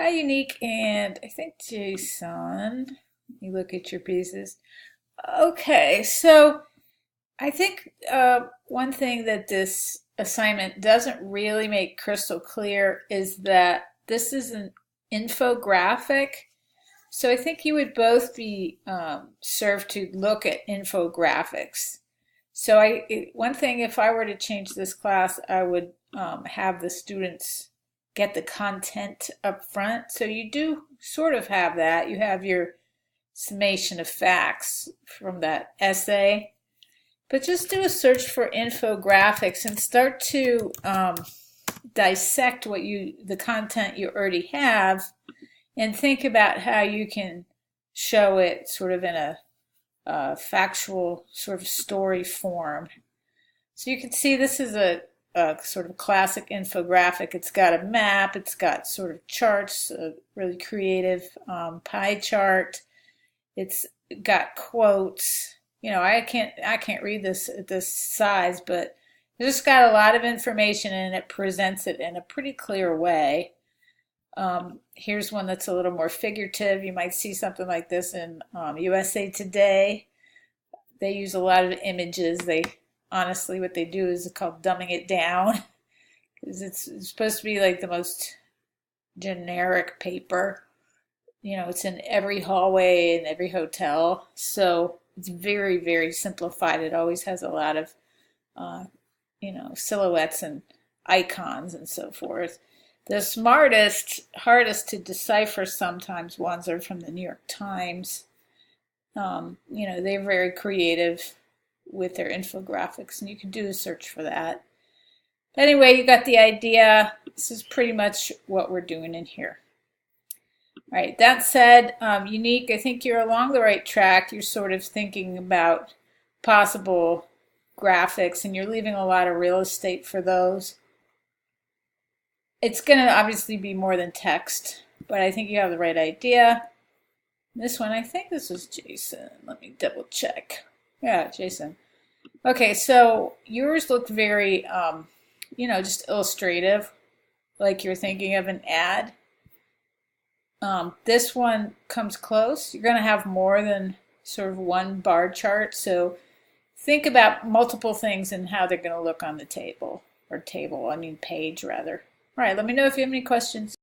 Hi, Unique, and I think Jason. Let me look at your pieces. Okay, so I think one thing that this assignment doesn't really make crystal clear is that this is an infographic. So I think you would both be served to look at infographics. So one thing, if I were to change this class, I would have the students get the content up front. So you do sort of have that. You have your summation of facts from that essay, but just do a search for infographics and start to dissect the content you already have, and think about how you can show it sort of in a factual sort of story form. So you can see this is a sort of classic infographic. It's got a map, it's got sort of charts, a really creative pie chart. It's got quotes. You know, I can't read this at this size, but it's just got a lot of information and it presents it in a pretty clear way. Here's one that's a little more figurative. You might see something like this in USA Today. They use a lot of images. They honestly, what they do is called dumbing it down because it's supposed to be like the most generic paper. You know, it's in every hallway in every hotel, so it's very, very simplified. It always has a lot of, uh, silhouettes and icons and so forth. The smartest, hardest to decipher sometimes ones are from the New York Times. They're very creative with their infographics, and you can do a search for that. But anyway, you got the idea. This is pretty much what we're doing in here. All right, that said, Unique, I think you're along the right track. You're sort of thinking about possible graphics, and you're leaving a lot of real estate for those. It's going to obviously be more than text, but I think you have the right idea. This one, I think this was Jason. Let me double check. Yeah, Jason. Okay, so yours looked very, just illustrative, like you're thinking of an ad. This one comes close. You're going to have more than sort of one bar chart, so think about multiple things and how they're going to look on the table, or page rather. All right, let me know if you have any questions.